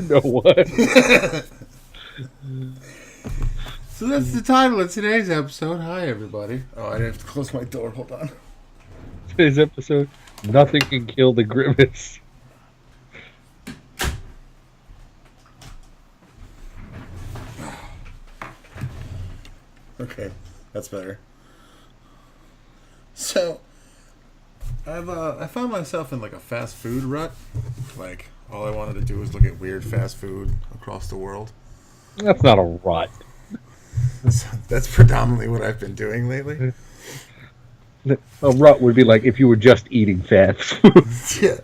No what? So that's the title of today's episode. Hi, everybody. Oh, I have to close my door. Hold on. Today's episode, nothing can kill the grimace. Okay, that's better. So, I found myself in like a fast food rut. Like, all I wanted to do was look at weird fast food across the world. That's not a rut. That's predominantly what I've been doing lately. A rut would be like if you were just eating fast food. Yeah.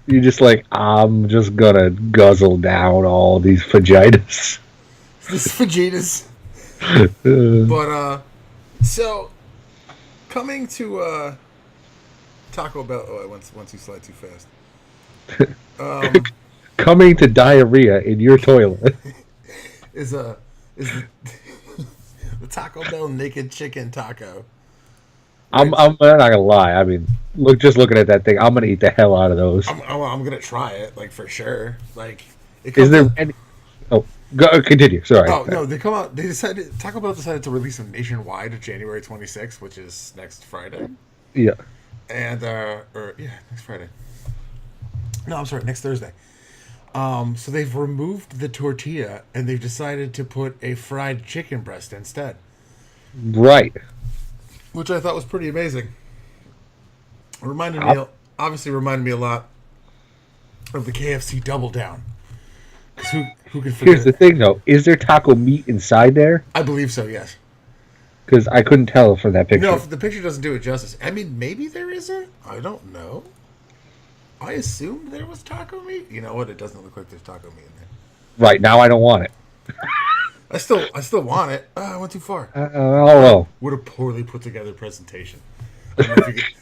You're just like, I'm just gonna guzzle down all these vaginas. This Vegetas. But, so, coming to, Taco Bell. Oh, I went too slide too fast. Coming to diarrhea in your toilet. is the Taco Bell naked chicken taco. I'm not gonna lie. I mean, just looking at that thing, I'm gonna eat the hell out of those. I'm gonna try it, like, for sure. Like, is there any? Oh, continue. Sorry. Oh no, they come out. They decided Taco Bell decided to release them nationwide January 26th, which is next Friday. Yeah. And next Friday. No, I'm sorry, next Thursday. So they've removed the tortilla and they've decided to put a fried chicken breast instead. Right. Which I thought was pretty amazing. Obviously reminded me a lot of the KFC Double Down. Who can forget? Here's the thing, though: is there taco meat inside there? I believe so. Yes. Because I couldn't tell from that picture. No, the picture doesn't do it justice. I mean, maybe there isn't. I don't know. I assumed there was taco meat. You know what? It doesn't look like there's taco meat in there. Right now, I don't want it. I still want it. I went too far. Oh. What a poorly put together presentation. I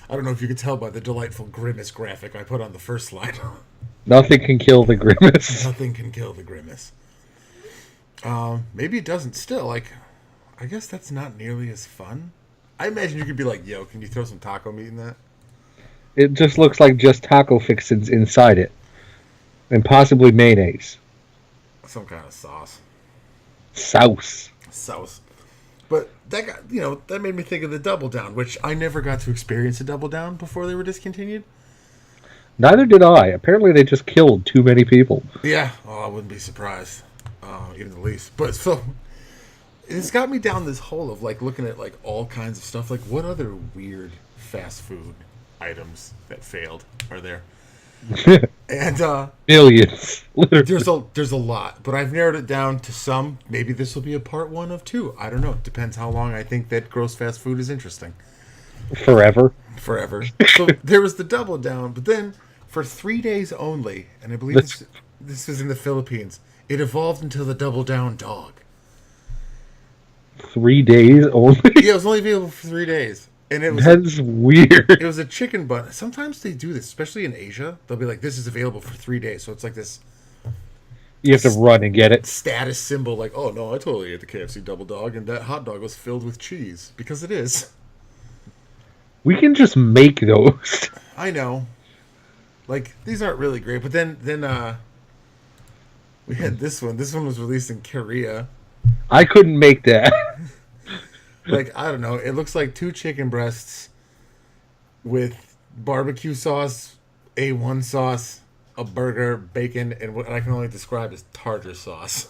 don't know if you could tell by the delightful grimace graphic I put on the first slide. Nothing can kill the grimace. Nothing can kill the grimace. Maybe it doesn't still. Like, I guess that's not nearly as fun. I imagine you could be like, yo, can you throw some taco meat in that? It just looks like just taco fixins inside it. And possibly mayonnaise. Some kind of sauce. Sauce. But that made me think of the Double Down, which I never got to experience a Double Down before they were discontinued. Neither did I. Apparently they just killed too many people. Yeah, I wouldn't be surprised, even the least. But so, it's got me down this hole of like looking at like all kinds of stuff. Like, what other weird fast food items that failed are there? And millions. Literally. There's a lot, but I've narrowed it down to some. Maybe this will be a part 1 of 2. I don't know. Depends how long I think that gross fast food is interesting. Forever. So there was the Double Down, but then for 3 days only, and I believe this was in the Philippines, it evolved into the Double Down dog. 3 days only? Yeah, it was only available for 3 days. And that's weird. It was a chicken bun. Sometimes they do this, especially in Asia. They'll be like, this is available for 3 days. So it's like this. You have to run and get it. Status symbol, like, oh no, I totally ate the KFC Double Dog, and that hot dog was filled with cheese. Because it is. We can just make those. I know. Like, these aren't really great. But then we had this one. This one was released in Korea. I couldn't make that. Like, I don't know. It looks like 2 chicken breasts with barbecue sauce, A1 sauce, a burger, bacon, and what I can only describe as tartar sauce.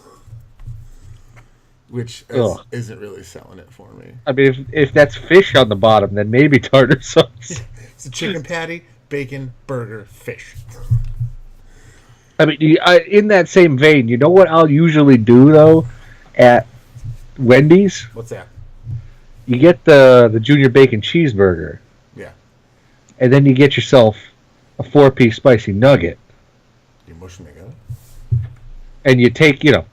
Which isn't really selling it for me. I mean, if that's fish on the bottom, then maybe tartar sauce. It's a chicken patty, bacon, burger, fish. I mean, in that same vein, you know what I'll usually do, though, at Wendy's? What's that? You get the junior bacon cheeseburger. Yeah. And then you get yourself a 4-piece spicy nugget. You mush them together? And you take, and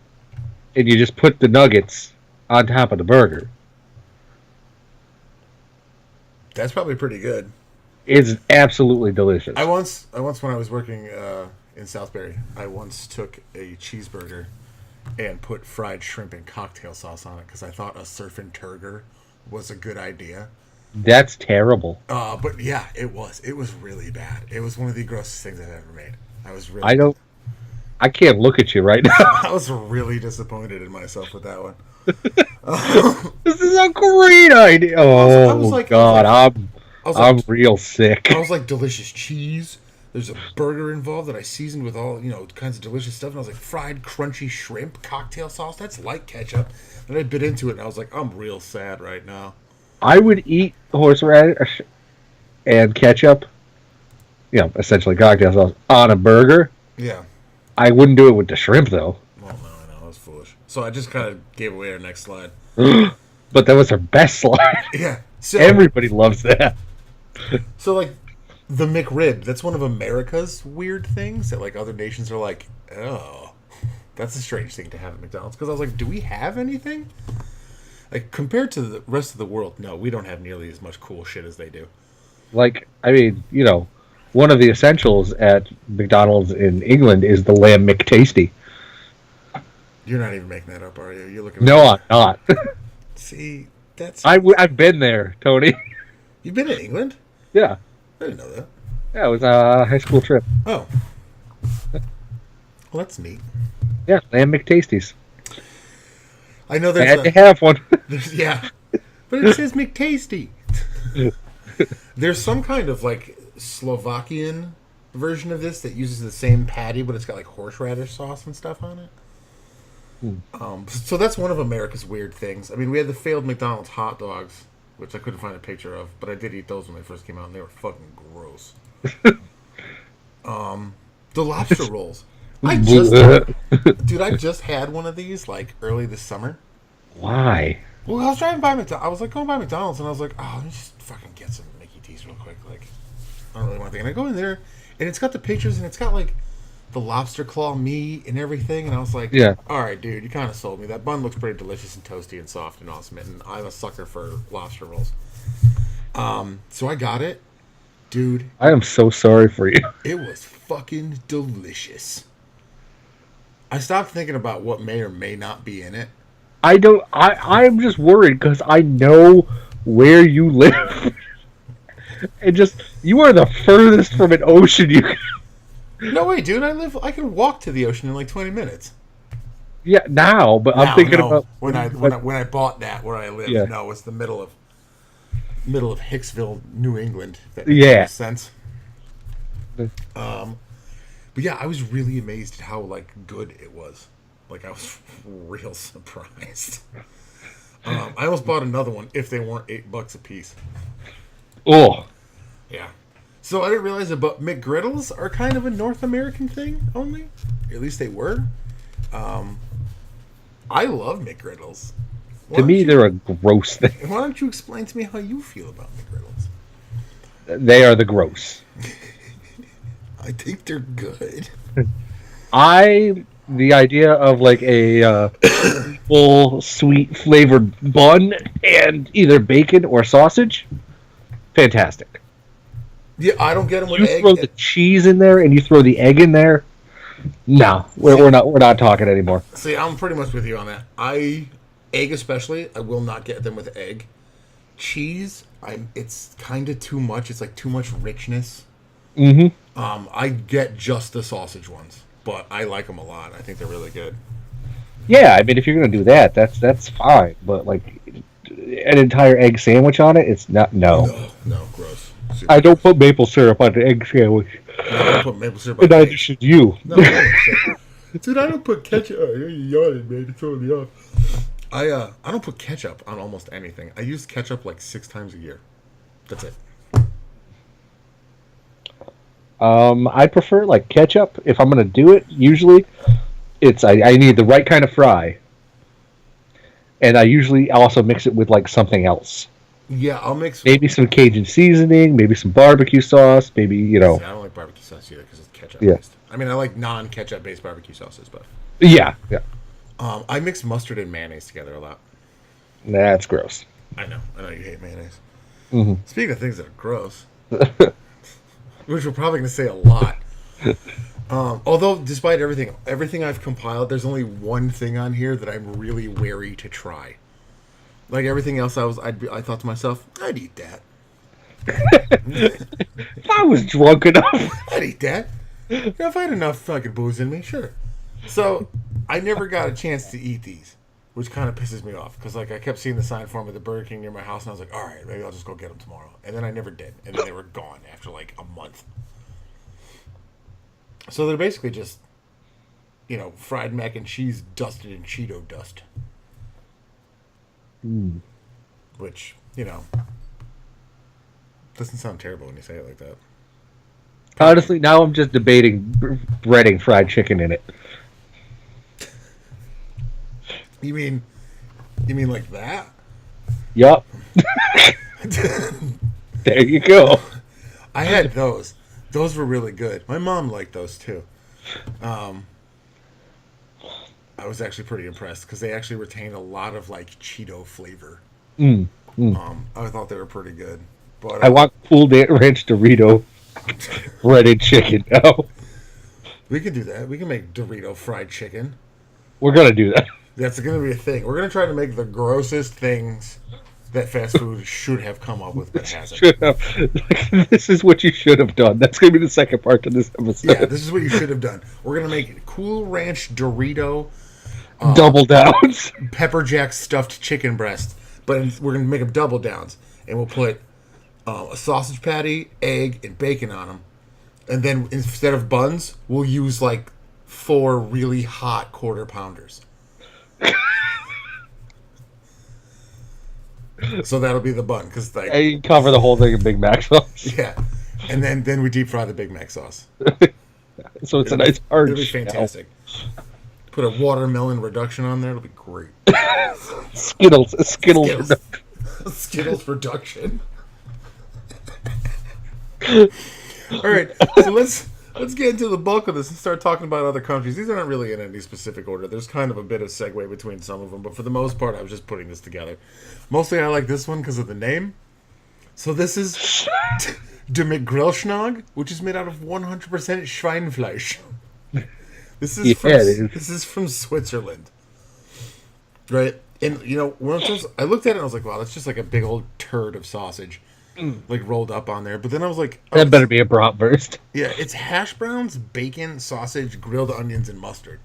you just put the nuggets on top of the burger. That's probably pretty good. It's absolutely delicious. I once when I was working in Southbury, I once took a cheeseburger and put fried shrimp and cocktail sauce on it because I thought a surfing turger was a good idea. That's terrible. But yeah, it was. It was really bad. It was one of the grossest things I've ever made. I can't look at you right now. I was really disappointed in myself with that one. This is a great idea. Oh God, I'm real sick. I was like, delicious cheese. There's a burger involved that I seasoned with all, kinds of delicious stuff. And I was like, fried, crunchy shrimp, cocktail sauce. That's like ketchup. And I bit into it, and I was like, I'm real sad right now. I would eat horseradish and ketchup, essentially cocktail sauce, on a burger. Yeah. I wouldn't do it with the shrimp, though. Oh, no, I know. I was foolish. So I just kind of gave away our next slide. But that was our best slide. Yeah. So, everybody loves that. So, like, the McRib, that's one of America's weird things that, like, other nations are like, oh, that's a strange thing to have at McDonald's. Because I was like, do we have anything? Like, compared to the rest of the world, no, we don't have nearly as much cool shit as they do. Like, I mean, one of the essentials at McDonald's in England is the Lamb McTasty. You're not even making that up, are you? You're looking. No, I'm not. See, that's. I've been there, Tony. You've been to England? Yeah. I didn't know that. Yeah, it was a high school trip. Oh. Well, that's neat. Yeah, Lamb McTasties. I know there's. I had to have one. Yeah, but it says McTasty. There's some kind of like Slovakian version of this that uses the same patty, but it's got like horseradish sauce and stuff on it. So that's one of America's weird things. I mean, we had the failed McDonald's hot dogs, which I couldn't find a picture of, but I did eat those when they first came out, and they were fucking gross. The lobster rolls. I just had one of these like early this summer. Why? Well, I was driving by McDonald's. I was like going by McDonald's, and I was like, oh, let me just fucking get some Mickey D's real quick. Like, I don't really want to think. And I go in there, and it's got the pictures, and it's got like the lobster claw meat and everything. And I was like, yeah, all right, dude, you kind of sold me. That bun looks pretty delicious and toasty and soft and awesome. And I'm a sucker for lobster rolls. So I got it, dude. I am so sorry for you. It was fucking delicious. I stopped thinking about what may or may not be in it. I'm just worried because I know where you live. And just, you are the furthest from an ocean you can. No way, dude. I can walk to the ocean in like 20 minutes. Yeah, now, but I'm thinking about when I bought that where I live. Yeah. No, it's the middle of Hicksville, New England. If that makes sense. But yeah, I was really amazed at how like good it was. Like I was real surprised. I almost bought another one if they weren't $8 a piece. Oh, yeah. So I didn't realize it, but McGriddles are kind of a North American thing only. At least they were. I love McGriddles. To me, they're a gross thing. Why don't you explain to me how you feel about McGriddles? They are the gross. I think they're good. The idea of like a full sweet flavored bun and either bacon or sausage, fantastic. Yeah, I don't get them with you egg. You throw the cheese in there and you throw the egg in there. No, we're not talking anymore. See, I'm pretty much with you on that. Egg especially, I will not get them with egg. Cheese, it's kind of too much. It's like too much richness. Mm-hmm. I get just the sausage ones, but I like them a lot. I think they're really good. Yeah, I mean, if you're gonna do that, that's fine. But like an entire egg sandwich on it, it's not. No, gross. Seriously. I don't put maple syrup on an egg sandwich. No, I don't put maple syrup on and neither should you. No, dude, I don't put ketchup. Oh, you're yawning, man. It's throwing me off. I don't put ketchup on almost anything. I use ketchup like 6 times a year. That's it. I prefer like ketchup if I'm gonna do it. Usually, I need the right kind of fry, and I usually also mix it with like something else. Yeah, I'll mix maybe some Cajun seasoning, maybe some barbecue sauce, maybe See, I don't like barbecue sauce either because it's ketchup based. I mean, I like non-ketchup based barbecue sauces, but yeah. I mix mustard and mayonnaise together a lot. That's gross. I know you hate mayonnaise. Mm-hmm. Speaking of things that are gross. Which we're probably going to say a lot. Although, despite everything I've compiled, there's only one thing on here that I'm really wary to try. Like everything else, I thought to myself, I'd eat that. If I was drunk enough, I'd eat that. If I had enough fucking booze in me, sure. So I never got a chance to eat these, which kind of pisses me off because like I kept seeing the sign for them at the Burger King near my house, and I was like, all right, maybe I'll just go get them tomorrow. And then I never did, and then they were gone after like a month. So they're basically just, fried mac and cheese dusted in Cheeto dust, which doesn't sound terrible when you say it like that. Honestly, now I'm just debating breading fried chicken in it. You mean like that? Yup. There you go. I had those. Those were really good. My mom liked those too. I was actually pretty impressed because they actually retained a lot of like Cheeto flavor. I thought they were pretty good. But I want Cool Ranch Dorito breaded chicken now. we can do that. We can make Dorito fried chicken. We're gonna do that. That's going to be a thing. We're going to try to make the grossest things that fast food should have come up with, but hasn't. Should have. This is what you should have done. That's going to be the second part of this episode. Yeah, this is what you should have done. We're going to make Cool Ranch Dorito double downs, pepper jack stuffed chicken breast, but we're going to make them double downs, and we'll put a sausage patty, egg, and bacon on them, and then instead of buns, we'll use like 4 really hot quarter pounders. So that'll be the bun, because like you cover the whole thing in Big Mac sauce. Yeah, and then we deep fry the Big Mac sauce. So it's a nice hard. It'll be fantastic. Put a watermelon reduction on there. It'll be great. Skittles. Skittles reduction. All right, so let's get into the bulk of this and start talking about other countries. These are not really in any specific order. There's kind of a bit of segue between some of them, but for the most part, I was just putting this together. Mostly, I like this one because of the name. So this is De McGrillschnog, which is made out of 100% Schweinfleisch. This is from Switzerland, right? And when I looked at it, I was like, "Wow, that's just like a big old turd of sausage." Like rolled up on there, but then I was like, that better be a bratwurst. Yeah, it's hash browns, bacon, sausage, grilled onions, and mustard.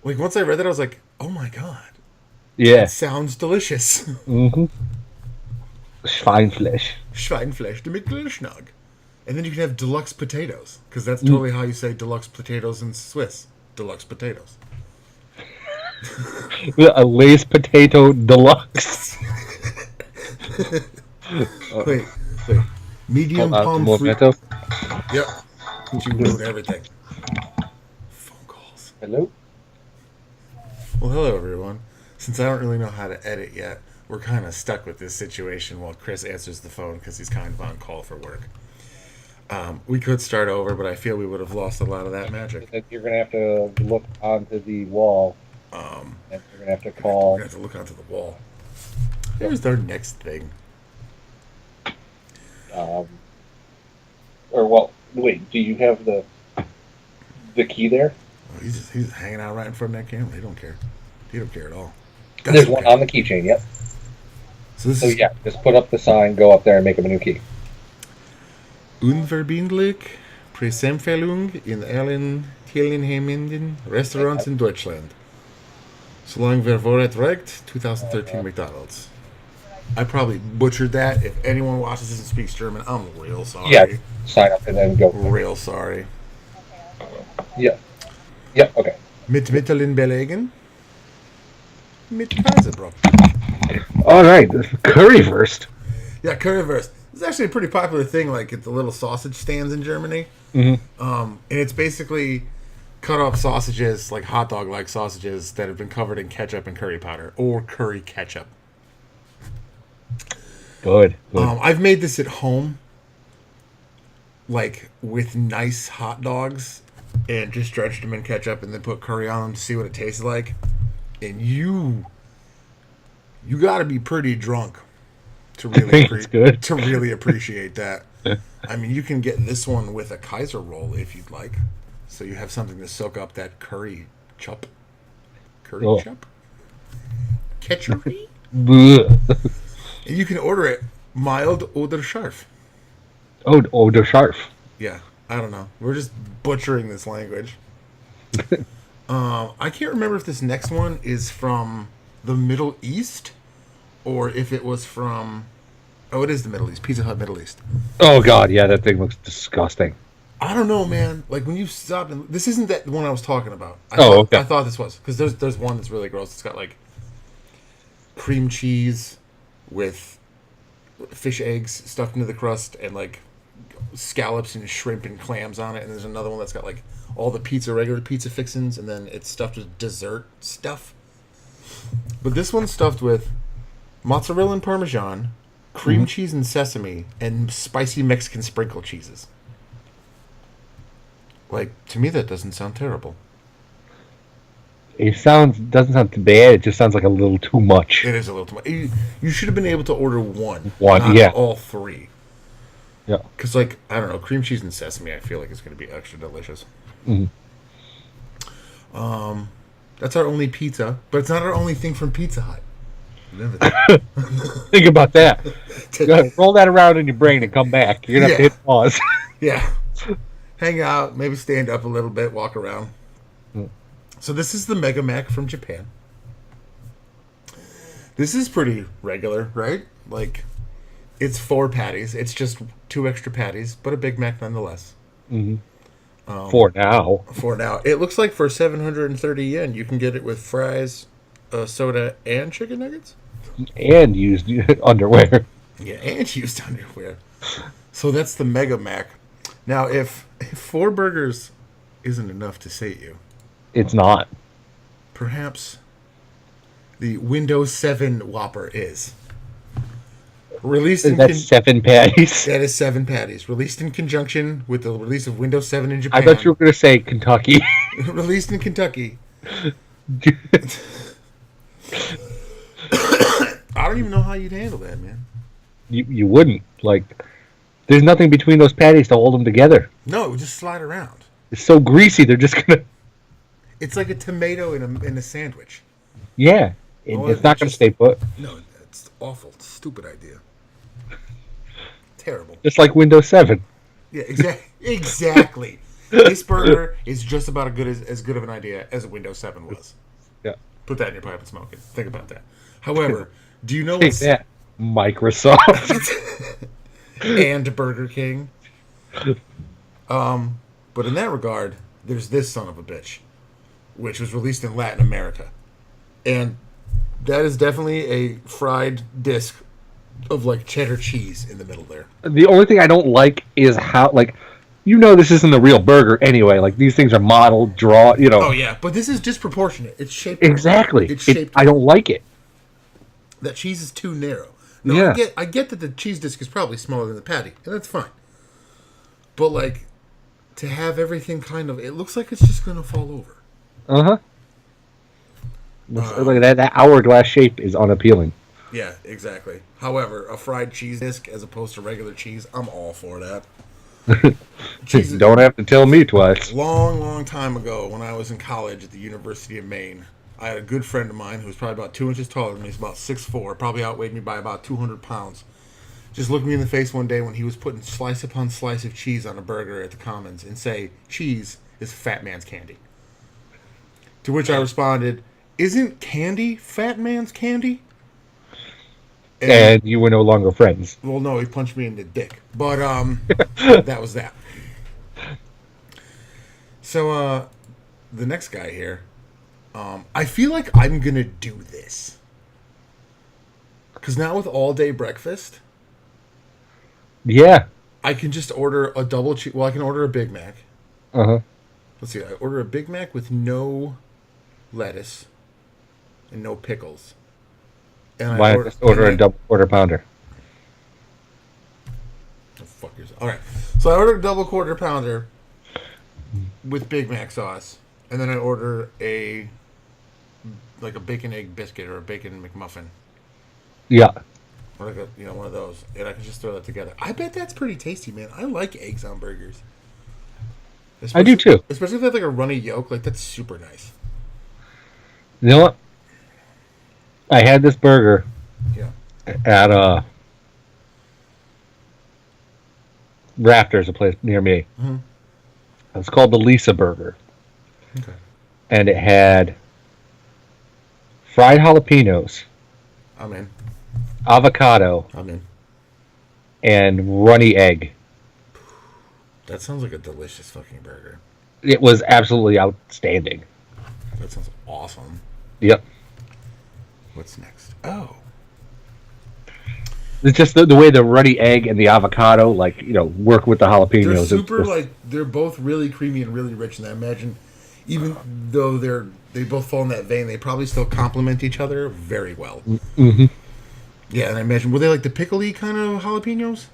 Like once I read that, I was like, oh my god, yeah, that sounds delicious. Schweinfleisch, de McGrillschnog, and then you can have deluxe potatoes because that's totally how you say deluxe potatoes in Swiss. Deluxe potatoes. A Lay's potato deluxe. Wait. Medium pommes frites. Yep. You ruined everything. Phone calls. Hello? Well, hello, everyone. Since I don't really know how to edit yet, we're kind of stuck with this situation while Chris answers the phone because he's kind of on call for work. We could start over, but I feel we would have lost a lot of that magic. You're going to have to look onto the wall. And you're going to have to call. We're going to have to look onto the wall. Here's our next thing. Wait, do you have the key there? Oh, he's hanging out right in front of that camera. He don't care. He don't care at all. There's one on the keychain, yep. So just put up the sign, go up there, and make him a new key. Unverbindlich Preisempfehlung in allen teilnehmenden Restaurants in Deutschland. Solange wer Vorrat recht, 2013 McDonald's. I probably butchered that. If anyone watches this and speaks German, I'm real sorry. Yeah, sign up and then go. Real sorry. Yeah. Yeah, okay. Mit Mitteln belegen? Mit Kaiserbrot. All right, currywurst. Yeah, currywurst. It's actually a pretty popular thing, like at the little sausage stands in Germany. Mm-hmm. And it's basically cut up sausages, like hot dog-like sausages that have been covered in ketchup and curry powder, or curry ketchup. Good. I've made this at home, like with nice hot dogs, and just dredged them in ketchup and then put curry on them to see what it tastes like. And you got to be pretty drunk to really to really appreciate that. I mean, you can get this one with a Kaiser roll if you'd like, so you have something to soak up that curry chup. Chup? Ketchup? And you can order it mild oder scharf. Oh, oder scharf. Yeah, I don't know. We're just butchering this language. I can't remember if this next one is from the Middle East or if it was from. Oh, it is the Middle East. Pizza Hut Middle East. Oh God, yeah, that thing looks disgusting. I don't know, man. Like when you stop and this isn't that one I was talking about. Okay. I thought this was because there's one that's really gross. It's got like cream cheese with fish eggs stuffed into the crust and like scallops and shrimp and clams on it. And there's another one that's got like all the regular pizza fixins, and then it's stuffed with dessert stuff. But this one's stuffed with mozzarella and parmesan, cream cheese and sesame, and spicy Mexican sprinkle cheeses. Like, to me, that doesn't sound terrible. It doesn't sound too bad. It just sounds like a little too much. It is a little too much. You should have been able to order one, not yeah, all three. Yeah, because like I don't know, cream cheese and sesame, I feel like it's going to be extra delicious. That's our only pizza, but it's not our only thing from Pizza Hut. Think about that. Roll that around in your brain and come back. You're gonna have to hit pause. Yeah. Hang out, maybe stand up a little bit, walk around. So this is the Mega Mac from Japan. This is pretty regular, right? Like, it's 4 patties. It's just 2 extra patties, but a Big Mac nonetheless. For now. For now. It looks like for 730 yen, you can get it with fries, soda, and chicken nuggets. And used underwear. Yeah, and used underwear. So that's the Mega Mac. Now, if 4 burgers isn't enough to sate you, it's not. Perhaps the Windows 7 Whopper is. Released in 7 patties. That is 7 patties. Released in conjunction with the release of Windows 7 in Japan. I thought you were going to say Kentucky. Released in Kentucky. I don't even know how you'd handle that, man. You wouldn't. Like, there's nothing between those patties to hold them together. No, it would just slide around. It's so greasy, they're just going to... It's like a tomato in a sandwich. Yeah. It's not going to stay put. No, it's awful. Stupid idea. Terrible. Just like Windows 7. Yeah, exactly. This burger is just about as good of an idea as a Windows 7 was. Yeah. Put that in your pipe and smoke it. Think about that. However, do you know what's... that, Microsoft. And Burger King. But in that regard, there's this son of a bitch, which was released in Latin America. And that is definitely a fried disc of like cheddar cheese in the middle there. The only thing I don't like is how, like, this isn't the real burger anyway. Like, these things are modeled, Oh yeah, but this is disproportionate. It's shaped exactly. It's shaped. I don't like it. That cheese is too narrow. No, yeah. I get that the cheese disc is probably smaller than the patty, and that's fine. But like, to have everything it looks like it's just gonna fall over. Like that hourglass shape is unappealing. Yeah, exactly. However, a fried cheese disc as opposed to regular cheese, I'm all for that. Don't have to tell me twice. Long time ago, when I was in college at the University of Maine, I had a good friend of mine who was probably about 2 inches taller than me. He's about 6'4", probably outweighed me by about 200 pounds. Just looked me in the face one day when he was putting slice upon slice of cheese on a burger at the Commons and say, cheese is fat man's candy. To which I responded, isn't candy fat man's candy? And you were no longer friends. Well, no, he punched me in the dick. But that was that. So the next guy here, I feel like I'm going to do this. Because now with all-day breakfast... Yeah. I can just order a double cheese... Well, I can order a Big Mac. Let's see. I order a Big Mac with no lettuce and no pickles. And I just order a double quarter pounder. Oh, fuck yourself. All right. So I ordered a double quarter pounder with Big Mac sauce. And then I order a bacon egg biscuit or a bacon McMuffin. Yeah. Or one of those. And I can just throw that together. I bet that's pretty tasty, man. I like eggs on burgers. I do too. Especially if they have like a runny yolk. Like, that's super nice. You know what? I had this burger at Raptors, a place near me. It's called the Lisa Burger. Okay. and it had fried jalapenos, I'm in. avocado, I'm in. and runny egg. That sounds like a delicious fucking burger. It was absolutely outstanding. That sounds awesome. Yep. What's next? Oh. It's just the way the runny egg and the avocado, like, work with the jalapenos. They're It's super, just- like, they're both really creamy and really rich, and I imagine, even though they both fall in that vein, they probably still complement each other very well. Mhm. Yeah, and I imagine, were they like the pickly kind of jalapenos?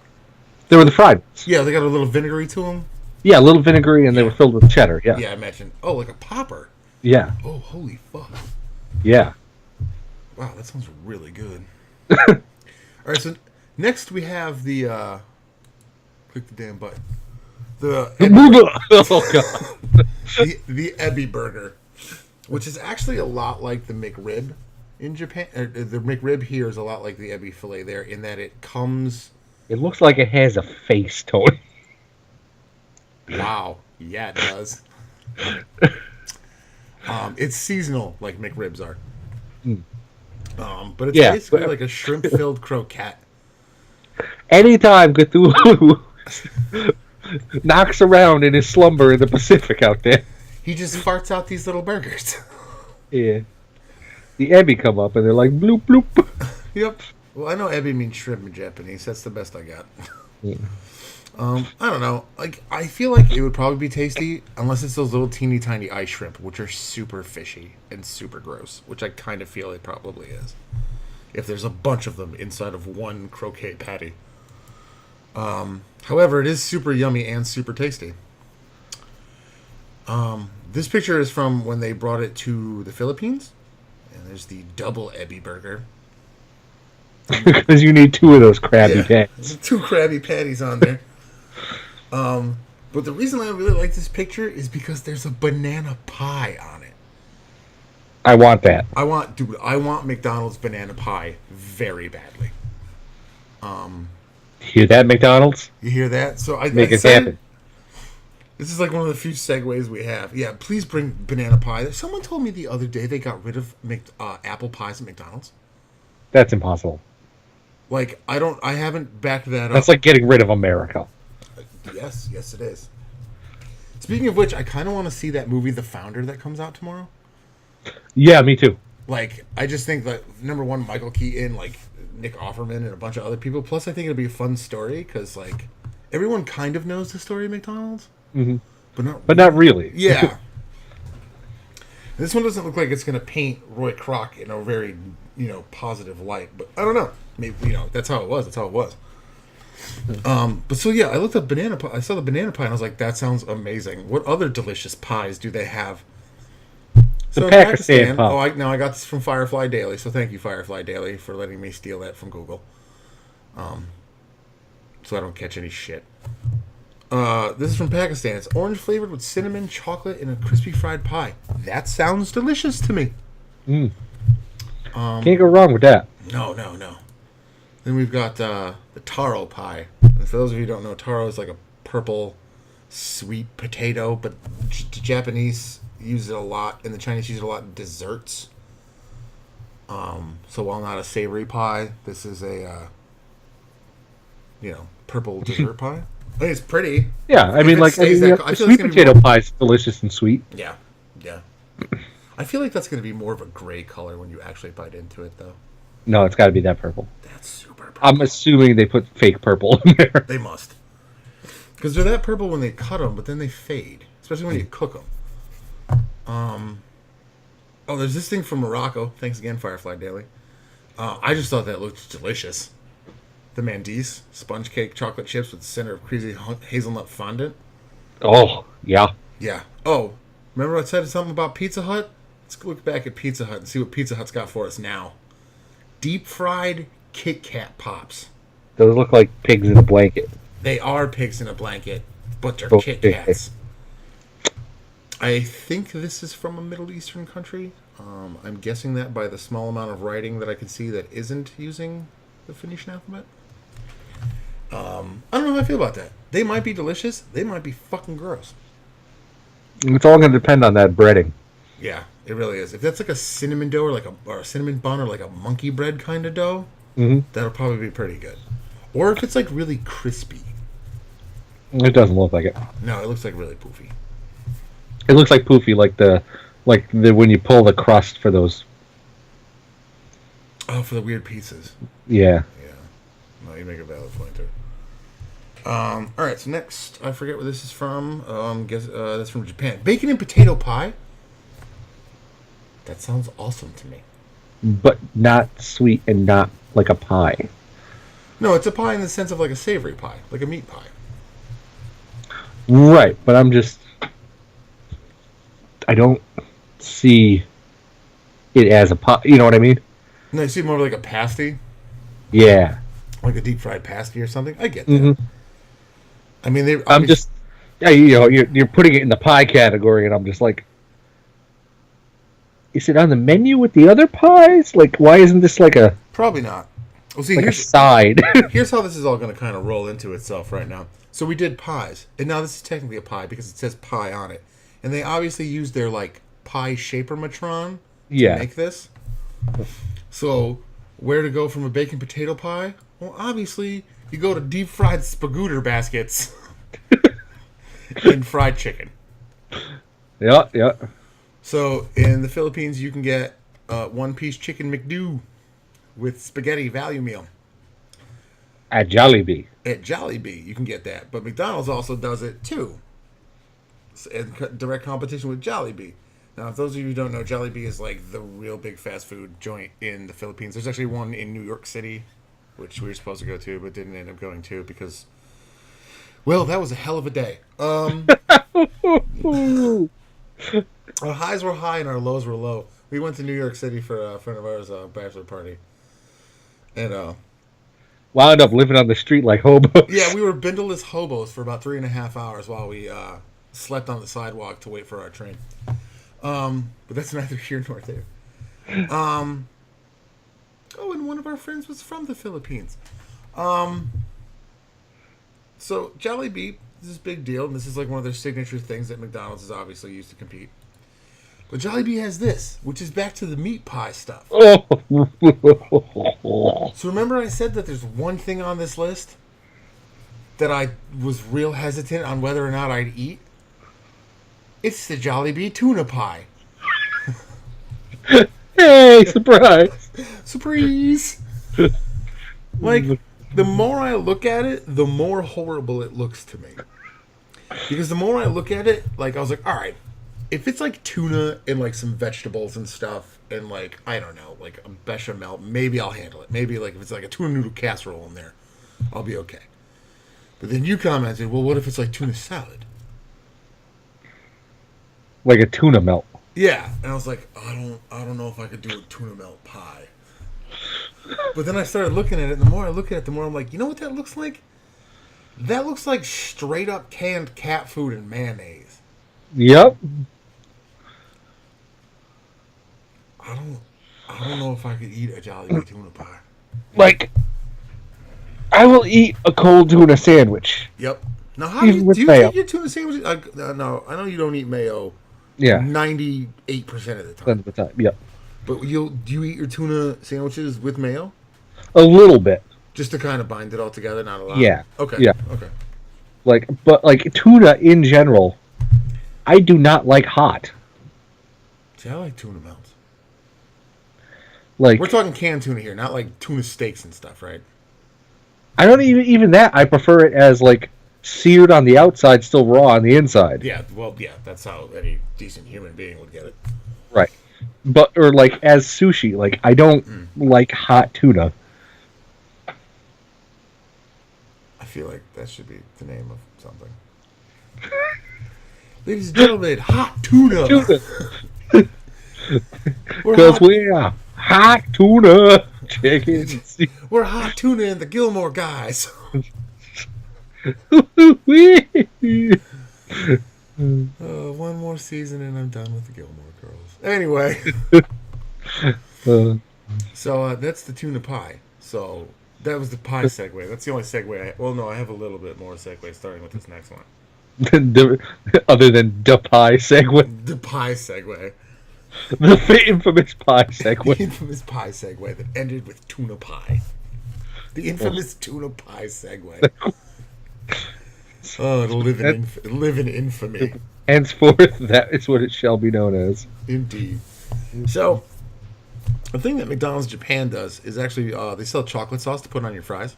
They were the fried ones. Yeah, they got a little vinegary to them. Yeah, a little vinegary, and they were filled with cheddar. Yeah. Yeah, I imagine. Oh, like a popper. Yeah. Oh, holy fuck. Yeah. Wow, that sounds really good. All right, so next we have the, click the damn button. The Oh, God. the Ebi burger, which is actually a lot like the McRib in Japan. The McRib here is a lot like the Ebi filet there in that it comes. It looks like it has a face, Tony. Wow, yeah, it does. It's seasonal like McRibs are. But it's basically like a shrimp-filled croquette. Anytime Cthulhu knocks around in his slumber in the Pacific out there. He just farts out these little burgers. Yeah. The Ebi come up and they're like bloop bloop. Yep. Well, I know ebi means shrimp in Japanese. That's the best I got. Yeah. I don't know. Like, I feel like it would probably be tasty unless it's those little teeny tiny ice shrimp, which are super fishy and super gross, which I kind of feel it probably is. If there's a bunch of them inside of one croquet patty. However, it is super yummy and super tasty. This picture is from when they brought it to the Philippines. And there's the double ebi burger. Because you need two of those crabby patties. Two crabby patties on there. But the reason I really like this picture is because there's a banana pie on it. I want that. I want McDonald's banana pie very badly. Hear that, McDonald's? You hear that? So I Make it said, happen. This is like one of the few segues we have. Yeah, please bring banana pie. Someone told me the other day they got rid of apple pies at McDonald's. That's impossible. Like, I haven't backed that up. That's like getting rid of America. Yes, it is. Speaking of which, I kind of want to see that movie, The Founder, that comes out tomorrow. Yeah, me too. Like, I just think that, number one, Michael Keaton, like, Nick Offerman, and a bunch of other people. Plus, I think it'll be a fun story, because, like, everyone kind of knows the story of McDonald's. Mm-hmm. But not really. Yeah. This one doesn't look like it's going to paint Roy Kroc in a very, positive light. But I don't know. Maybe, that's how it was. That's how it was. But so, yeah, I looked up banana pie. I saw the banana pie, and I was like, that sounds amazing. What other delicious pies do they have? So in Pakistan pie. I got this from Firefly Daily, so thank you, Firefly Daily, for letting me steal that from Google. So I don't catch any shit. This is from Pakistan. It's orange flavored with cinnamon, chocolate, and a crispy fried pie. That sounds delicious to me. Can't go wrong with that. No. Then we've got the taro pie. And for those of you who don't know, taro is like a purple, sweet potato, but the Japanese use it a lot, and the Chinese use it a lot in desserts. So while not a savory pie, this is a, purple dessert pie. I think it's pretty. Yeah, I mean, like, sweet potato pie is delicious and sweet. Yeah. I feel like that's going to be more of a gray color when you actually bite into it, though. No, it's got to be that purple. That's super purple. I'm assuming they put fake purple in there. They must. Because they're that purple when they cut them, but then they fade. Especially when you cook them. Oh, there's this thing from Morocco. Thanks again, Firefly Daily. I just thought that looked delicious. The Mandis, sponge cake, chocolate chips with the center of creamy hazelnut fondant. Oh, yeah. Yeah. Oh, remember I said something about Pizza Hut? Let's look back at Pizza Hut and see what Pizza Hut's got for us now. Deep fried Kit Kat Pops. Those look like pigs in a blanket. They are pigs in a blanket, but they're Oh, Kit Kats. I think this is from a Middle Eastern country. I'm guessing that by the small amount of writing that I can see that isn't using the Phoenician alphabet. I don't know how I feel about that. They might be delicious. They might be fucking gross. It's all going to depend on that breading. Yeah, it really is. If that's like a cinnamon dough or a cinnamon bun or like a monkey bread kind of dough, Hmm. that'll probably be pretty good. Or if it's like really crispy. It doesn't look like it. No, it looks like really poofy. It looks like poofy, like the when you pull the crust for those. Oh, for the weird pizzas. Yeah. Yeah. No, you make a valid point there. All right. So next, I forget where this is from. Guess that's from Japan. Bacon and potato pie. That sounds awesome to me. But not sweet and not like a pie. No, it's a pie in the sense of like a savory pie, like a meat pie. Right, but I don't see it as a pie. You know what I mean? No, you see more like a pasty, Yeah. like a deep fried pasty or something. I get that. Hmm. I mean, they. I'm just, yeah, you're putting it in the pie category, and I'm just like, is it on the menu with the other pies? Like, why isn't this like a Probably not. Well, see, like a side? here's how this is all going to kind of roll into itself right now. So we did pies, and now this is technically a pie because it says pie on it, and they obviously used their like pie shapermatron to Yeah. make this. So where to go from a bacon potato pie? Well, obviously you go to deep fried spagooter baskets and fried chicken. Yeah, yeah. So in the Philippines, you can get one-piece chicken McDo with spaghetti value meal. At Jollibee. At Jollibee, you can get that, but McDonald's also does it too. It's in direct competition with Jollibee. Now, if those of you who don't know, Jollibee is like the real big fast food joint in the Philippines. There's actually one in New York City, which we were supposed to go to, but didn't end up going to because, well, that was a hell of a day. Our highs were high and our lows were low. We went to New York City for a friend of ours' bachelor party, and Wound up living on the street like hobos. yeah, we were bindleless hobos for about 3.5 hours while we slept on the sidewalk to wait for our train. But that's neither here nor there. Oh, and one of our friends was from the Philippines. So Jollibee is this big deal, and this is like one of their signature things that McDonald's is obviously used to compete. But Jollibee has this, which is back to the meat pie stuff. Oh. So remember I said that there's one thing on this list that I was real hesitant on whether or not I'd eat? It's the Jollibee tuna pie. Hey, surprise! Surprise! Like, the more I look at it, the more horrible it looks to me. Because the more I look at it, like, I was like, alright, if it's like tuna and like some vegetables and stuff, and like, I don't know, like a bechamel, maybe I'll handle it. Maybe like if it's like a tuna noodle casserole in there, I'll be okay. But then you commented, well, what if it's like tuna salad? Like a tuna melt. Yeah, and I was like, I don't know if I could do a tuna melt pie. But then I started looking at it, and the more I look at it, the more I'm like, you know what that looks like? That looks like straight up canned cat food and mayonnaise. Yep. I don't know if I could eat a Jollibee tuna pie. Like, I will eat a cold tuna sandwich. Yep. Now, how do you take your tuna sandwich? No, I know you don't eat mayo. Yeah. 98% of the time. Of the time. Yep. But do you eat your tuna sandwiches with mayo? A little bit. Just to kind of bind it all together, not a lot. Yeah. Okay. Yeah. Okay. But tuna in general, I do not like hot. See, I like tuna melts. Like, we're talking canned tuna here, not like tuna steaks and stuff, right? I don't even that. I prefer it as like seared on the outside, still raw on the inside. Yeah, well, yeah, that's how any decent human being would get it. Right. But or like as sushi, like I don't like hot tuna. I feel like that should be the name of something. Ladies and gentlemen, hot tuna. Because we're hot tuna chicken. We're hot tuna and the Gilmore Guys. One more season and I'm done with the Gilmore Girls. Anyway. So that's the tuna pie. So that was the pie segue. That's the only segue. I have a little bit more segue starting with this next one. Other than the pie segue. The pie segue. The infamous pie The segue. infamous pie segue that ended with tuna pie. The infamous tuna pie segue. Oh, it'll live in infamy. Henceforth, that is what it shall be known as. Indeed. So, the thing that McDonald's Japan does is actually they sell chocolate sauce to put on your fries,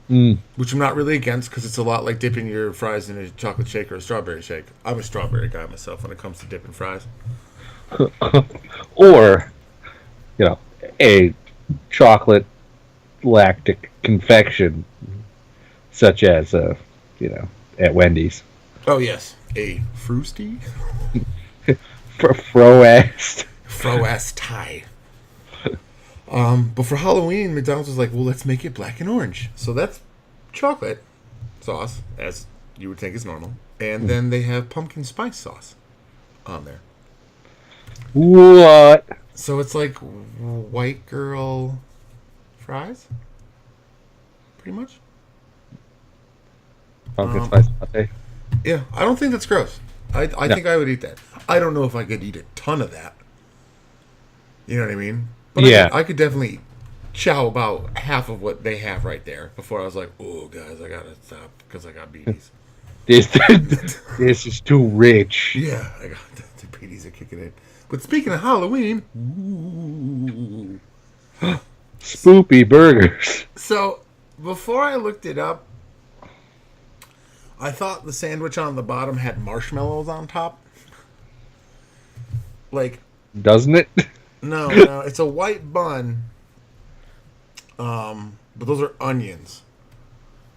which I'm not really against because it's a lot like dipping your fries in a chocolate shake or a strawberry shake. I'm a strawberry guy myself when it comes to dipping fries. Or, a chocolate lactic confection, such as, at Wendy's. Oh, yes. A Frosty? Froast. Fro-ass tie. But for Halloween, McDonald's was like, well, let's make it black and orange. So that's chocolate sauce, as you would think is normal. And then they have pumpkin spice sauce on there. What? So it's like white girl fries? Pretty much? Pumpkin spice latte. Yeah, I don't think that's gross. I think I would eat that. I don't know if I could eat a ton of that. You know what I mean? But Yeah. I could definitely chow about half of what they have right there before I was like, oh, guys, I gotta stop because I got beaties. This is too rich. Yeah, I got the beaties are kicking in. But speaking of Halloween, Spoopy burgers. so before I looked it up, I thought the sandwich on the bottom had marshmallows on top. Like, Doesn't it? no, it's a white bun. But those are onions.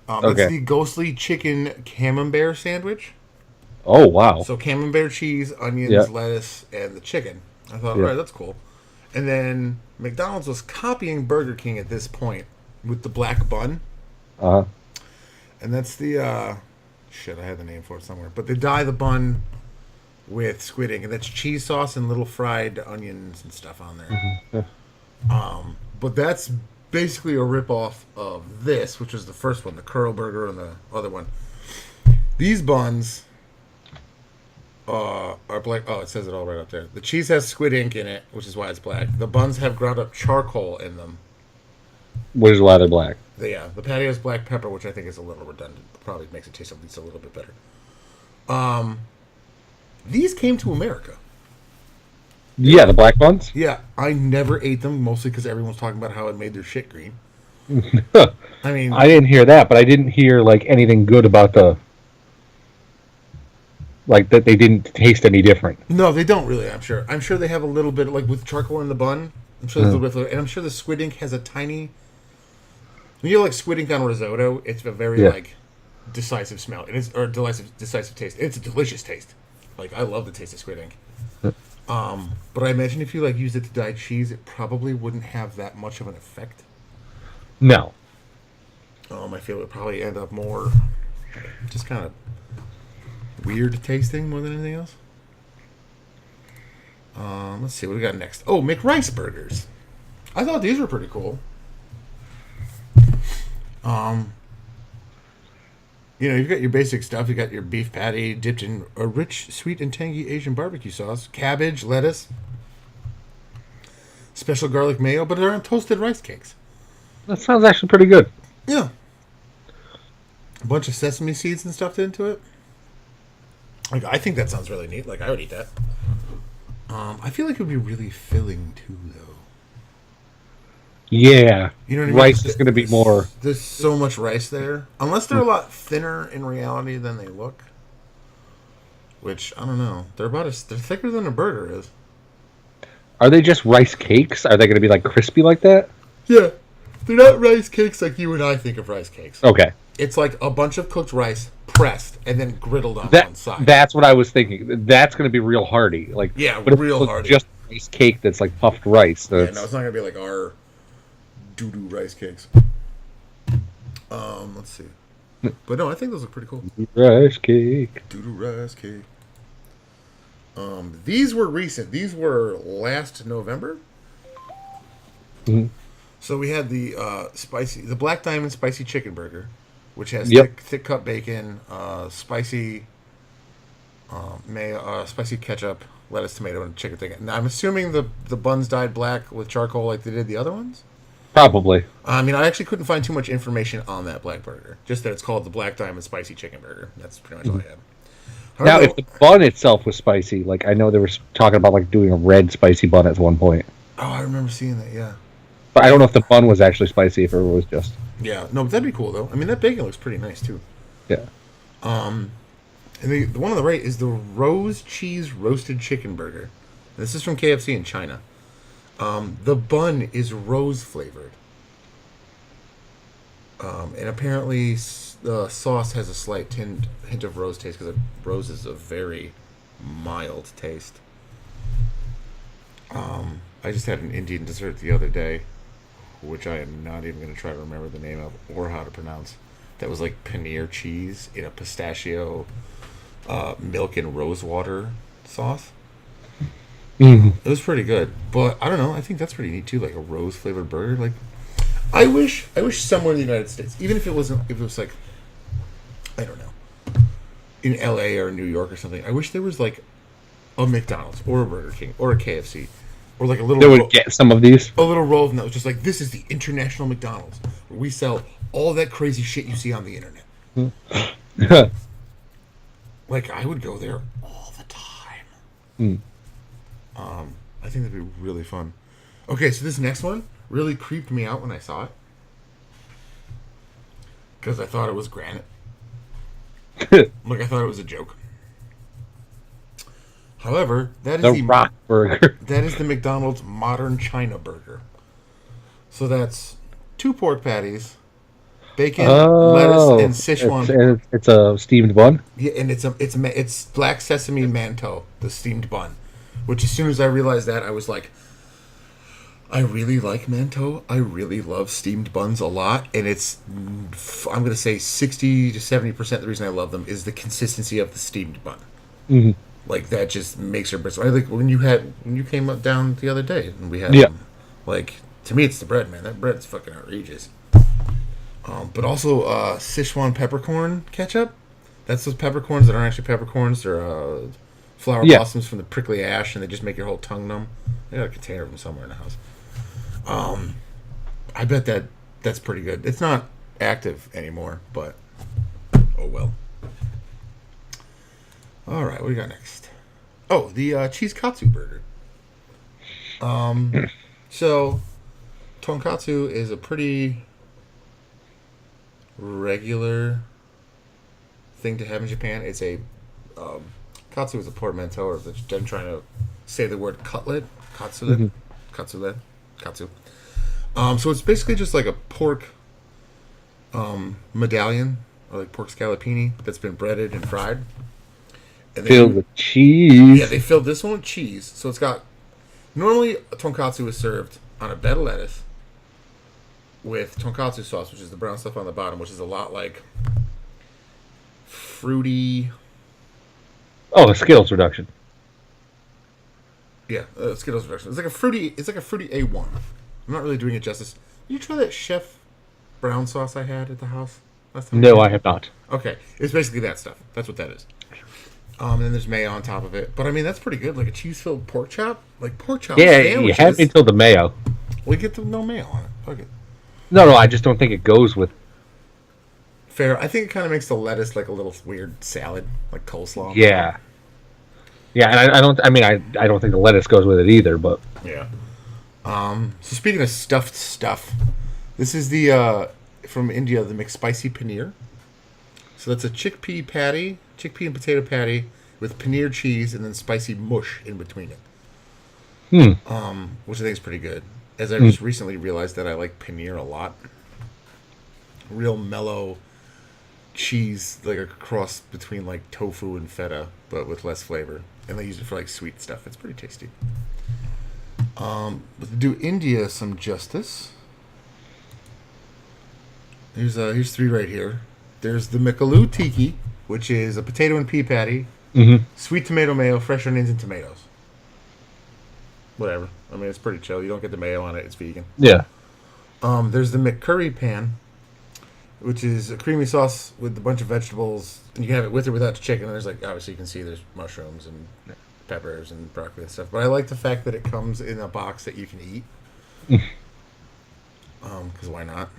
Okay. It's the ghostly chicken camembert sandwich. Oh, wow. So camembert cheese, onions, Yeah. lettuce, and the chicken. I thought, Yeah. all right, that's cool. And then McDonald's was copying Burger King at this point with the black bun. Uh-huh. And that's the, shit, I had the name for it somewhere. But they dye the bun with squid ink. And that's cheese sauce and little fried onions and stuff on there. Yeah. But that's basically a ripoff of this, which was the first one, the curl burger and the other one. These buns are black. Oh, it says it all right up there. The cheese has squid ink in it, which is why it's black. The buns have ground up charcoal in them. Which is why they're black. The patty has black pepper, which I think is a little redundant. Probably makes it taste at least a little bit better. These came to America. Yeah, the black buns? Yeah, I never ate them, mostly because everyone's talking about how it made their shit green. I mean, I didn't hear that, but I didn't hear, anything good about that they didn't taste any different. no, they don't really. I'm sure. I'm sure they have a little bit, like with charcoal in the bun. I'm sure there's a little bit, and I'm sure the squid ink has a tiny. When you like squid ink on risotto, it's a very decisive smell. It is or decisive taste. It's a delicious taste. Like I love the taste of squid ink. But I imagine if you used it to dye cheese, it probably wouldn't have that much of an effect. No. I feel it would probably end up more just kind of weird tasting more than anything else. Let's see what we got next. Oh, McRice burgers. I thought these were pretty cool. You've got your basic stuff. You got your beef patty dipped in a rich, sweet, and tangy Asian barbecue sauce, cabbage, lettuce, special garlic mayo, but they're on toasted rice cakes. That sounds actually pretty good. Yeah. A bunch of sesame seeds and stuff into it. I think that sounds really neat. I would eat that. I feel like it would be really filling too, though. Yeah. You know what I mean? Rice is going to be more. There's so much rice there. Unless they're a lot thinner in reality than they look. Which, I don't know. They're thicker than a burger is. Are they just rice cakes? Are they going to be crispy like that? Yeah. They're not rice cakes like you and I think of rice cakes. Okay. It's like a bunch of cooked rice pressed and then griddled on one side. That's what I was thinking. That's going to be real hearty. Yeah, but real if hearty. Just rice cake that's puffed rice. Yeah, no, it's not going to be like our doo-doo rice cakes. Let's see. But no, I think those look pretty cool. Rice cake. Doo-doo rice cake. These were recent. These were last November. Mm-hmm. So we had the Black Diamond spicy chicken burger, which has thick cut bacon, spicy mayo, spicy ketchup, lettuce, tomato, and chicken thing. Now, I'm assuming the buns dyed black with charcoal like they did the other ones. Probably. I mean, I actually couldn't find too much information on that black burger. Just that it's called the Black Diamond Spicy Chicken Burger. That's pretty much all I had. Now, if the bun itself was spicy, like I know they were talking about like doing a red spicy bun at one point. Oh, I remember seeing that. Yeah. But I don't know if the bun was actually spicy, if it was just. Yeah. No, but that'd be cool though. I mean, that bacon looks pretty nice too. Yeah. And the one on the right is the Rose Cheese Roasted Chicken Burger. This is from KFC in China. The bun is rose flavored. And apparently the sauce has a slight hint of rose taste because rose is a very mild taste. I just had an Indian dessert the other day, which I am not even going to try to remember the name of or how to pronounce. That was like paneer cheese in a pistachio, milk and rose water sauce. Mm-hmm. It was pretty good, but I don't know. I think that's pretty neat too, like a rose flavored burger. Like, I wish somewhere in the United States, even if it was like, I don't know, in L.A. or New York or something. I wish there was like a McDonald's or a Burger King or a KFC or like a little. They would get some of these. A little roll of them that was just like, this is the international McDonald's where we sell all that crazy shit you see on the internet. Like, I would go there all the time. I think that'd be really fun. Okay, so this next one really creeped me out when I saw it. Because I thought it was granite. Like, I thought it was a joke. However, that is the rock burger. That is the McDonald's Modern China Burger. So that's 2 pork patties, bacon, lettuce, and Sichuan. It's a steamed bun. Yeah, and it's black sesame mantou, the steamed bun. Which, as soon as I realized that, I was like, I really like mantou. I really love steamed buns a lot, and it's, I'm going to say 60 to 70% of the reason I love them is the consistency of the steamed bun. Mm-hmm. Like, that just makes her bristle. I think when you came up down the other day and we had like, to me it's the bread, man. That bread's fucking outrageous. But also Sichuan peppercorn ketchup. That's those peppercorns that aren't actually peppercorns. They're flower blossoms from the prickly ash, and they just make your whole tongue numb. I got a container of them somewhere in the house. I bet that's pretty good. It's not active anymore, but oh well. All right, what do you got next? Oh, the cheese katsu burger. So tonkatsu is a pretty regular thing to have in Japan. It's a katsu is a portmanteau, or I'm trying to say the word cutlet. Katsu. So it's basically just like a pork medallion, or like pork scallopini that's been breaded and fried. And filled with cheese. Yeah, they filled this one with cheese. So it's got, normally a tonkatsu is served on a bed of lettuce with tonkatsu sauce, which is the brown stuff on the bottom, which is a lot like fruity. Oh, a Skittles reduction. Yeah, Skittles reduction. It's like a fruity A1. I'm not really doing it justice. Did you try that Chef brown sauce I had at the house last time? No, I have not. Okay, it's basically that stuff. That's what that is. And then there's mayo on top of it. But I mean, that's pretty good. Like a cheese-filled pork chop. Like pork chop. Yeah, you had me until the mayo. We get no mayo on it. Fuck it. No, I just don't think it goes with. Fair. I think it kind of makes the lettuce like a little weird salad, like coleslaw. Yeah. Yeah, and I don't. I mean, I don't think the lettuce goes with it either. But yeah. So speaking of stuffed stuff, this is the from India, the McSpicy paneer. So that's a chickpea and potato patty with paneer cheese and then spicy mush in between it. Which I think is pretty good. As I just recently realized that I like paneer a lot. Real mellow cheese, like a cross between like tofu and feta, but with less flavor. And they use it for like sweet stuff. It's pretty tasty. But to do India some justice, here's 3 right here. There's the Mikaloo Tiki, which is a potato and pea patty, sweet tomato mayo, fresh onions, and tomatoes. Whatever. I mean, it's pretty chill. You don't get the mayo on it. It's vegan. Yeah. There's the McCurry pan, which is a creamy sauce with a bunch of vegetables, and you can have it with or without the chicken. And there's like, obviously you can see there's mushrooms and peppers and broccoli and stuff. But I like the fact that it comes in a box that you can eat. Because why not?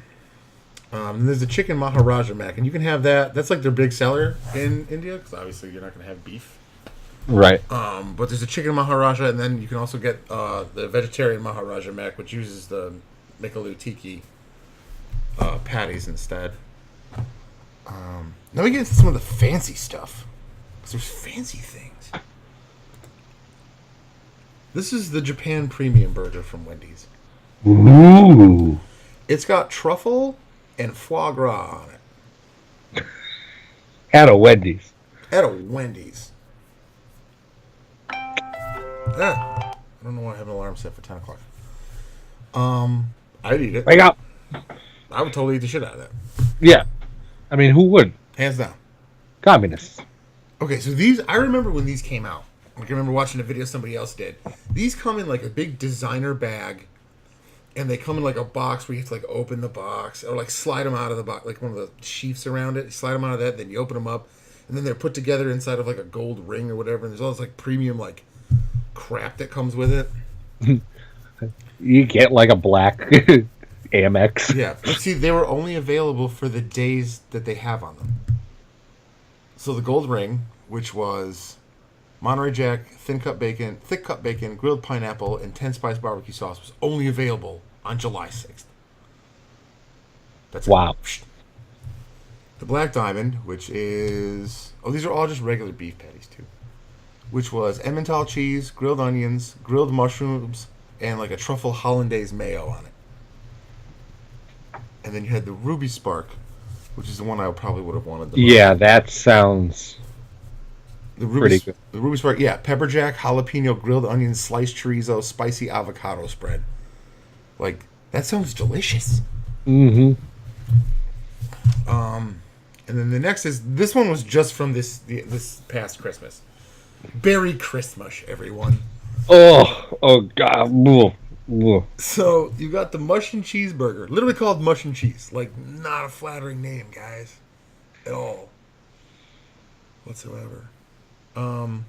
And there's the chicken Maharaja mac, and you can have that. That's like their big seller in India, because obviously you're not going to have beef. Right. But there's a chicken Maharaja, and then you can also get the vegetarian Maharaja mac, which uses the Mikaloo Tiki patties instead. Now we get into some of the fancy stuff, because there's fancy things. This is the Japan Premium Burger from Wendy's. Ooh. It's got truffle and foie gras on it. At a Wendy's. At a Wendy's. I don't know why I have an alarm set for 10 o'clock. I'd eat it. Wake up. I would totally eat the shit out of that. Yeah. I mean, who would? Hands down. Communists. Okay, so these, I remember when these came out. Like, I remember watching a video somebody else did. These come in like a big designer bag, and they come in like a box where you have to like open the box, or like slide them out of the box, like one of the sheaths around it. You slide them out of that, then you open them up, and then they're put together inside of like a gold ring or whatever, and there's all this like premium like crap that comes with it. You get like a black Amex. Yeah, but see, they were only available for the days that they have on them. So the gold ring, which was Monterey Jack, thick cut bacon, grilled pineapple, and 10 spice barbecue sauce, was only available on July 6th. That's wow. It. The black diamond, which is these are all just regular beef patties too, which was Emmental cheese, grilled onions, grilled mushrooms, and like a truffle hollandaise mayo on it. And then you had the Ruby Spark, which is the one I probably would have wanted the most. Yeah, that sounds pretty good. The Ruby Spark, yeah. Pepper jack, jalapeno, grilled onions, sliced chorizo, spicy avocado spread. Like, that sounds delicious. Mm-hmm. And then the next is, this one was just from this past Christmas. Berry Christmas, everyone. Oh God. Ugh. Ugh. So, you got the mush and cheeseburger. Literally called mush and cheese. Like, not a flattering name, guys. At all. Whatsoever. So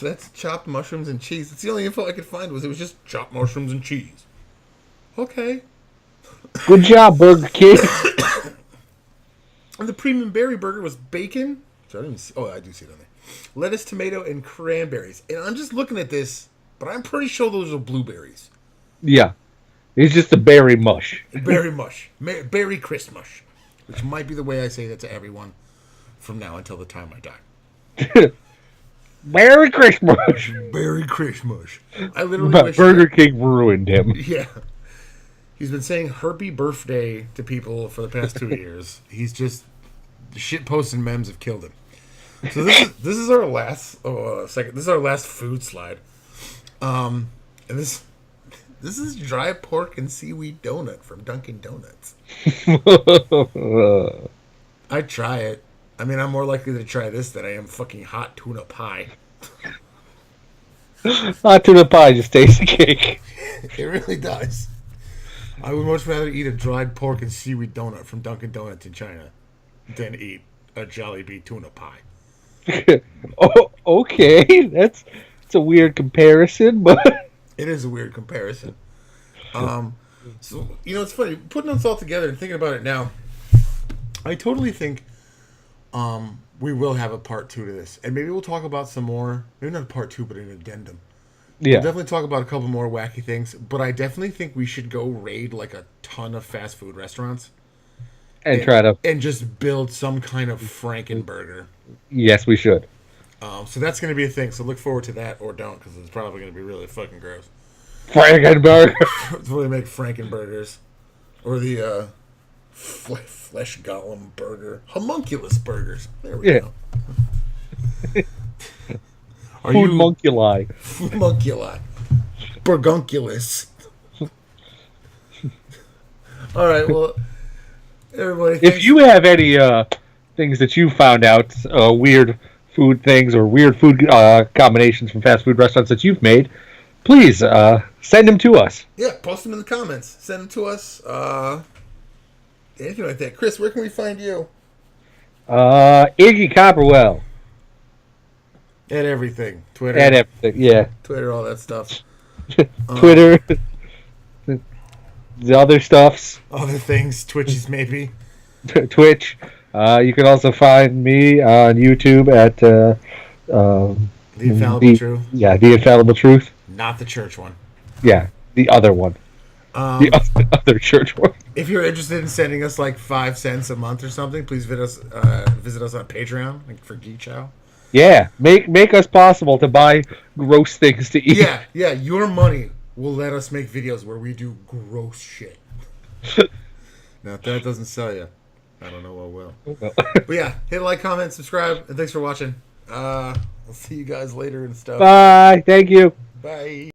that's chopped mushrooms and cheese. That's the only info I could find was it was just chopped mushrooms and cheese. Okay. Good job, Burger King. And the premium berry burger was bacon. So I didn't even see, I do see it on there. Lettuce, tomato, and cranberries. And I'm just looking at this, but I'm pretty sure those are blueberries. Yeah. It's just a berry mush. Berry mush. Berry Christmas. Which might be the way I say that to everyone from now until the time I die. Merry Christmas. Berry Christmas. I literally wish Burger King ruined him. Yeah. He's been saying herpy birthday to people for the past 2 years. He's just shit posting memes have killed him. So this is our last second. This is our last food slide. And this is dry pork and seaweed donut from Dunkin' Donuts. I'd try it. I mean, I'm more likely to try this than I am fucking hot tuna pie. Hot tuna pie just tastes the cake. It really does. I would much rather eat a dried pork and seaweed donut from Dunkin' Donuts in China than eat a Jollibee tuna pie. Oh, okay. That's a weird comparison, but it is a weird comparison. So it's funny putting this all together and thinking about it now. I totally think we will have a part 2 to this, and maybe we'll talk about some more. Maybe not a part 2, but an addendum. yeah, We'll definitely talk about a couple more wacky things, but I definitely think we should go raid like a ton of fast food restaurants and try to just build some kind of Frankenburger. Yes, we should. So that's going to be a thing. So look forward to that, or don't, because it's probably going to be really fucking gross. Frankenburger. It's where they make Frankenburgers, or the flesh golem burger, homunculus burgers. There we go. Food monkuli. Homunculi. Burgunculus. All right, well, everybody. If you have any things that you found out, weird food things or weird food combinations from fast food restaurants that you've made, please send them to us. Yeah, post them in the comments. Send them to us. Anything like that. Chris, where can we find you? Iggy Copperwell. And everything. Twitter. and everything. Yeah, Twitter, all that stuff. Twitter, the other stuffs, Other things. Twitches, maybe. Twitch. You can also find me on YouTube at The Infallible Truth. Yeah, the Infallible Truth. Not the church one. Yeah, the other one, the other church one. If you're interested in sending us like 5 cents a month or something, please visit us on Patreon for GEEKChow. Yeah, make us possible to buy gross things to eat. Yeah, your money will let us make videos where we do gross shit. Now, if that doesn't sell you, I don't know what will. But yeah, hit like, comment, subscribe, and thanks for watching. I'll see you guys later and stuff. Bye. Thank you. Bye.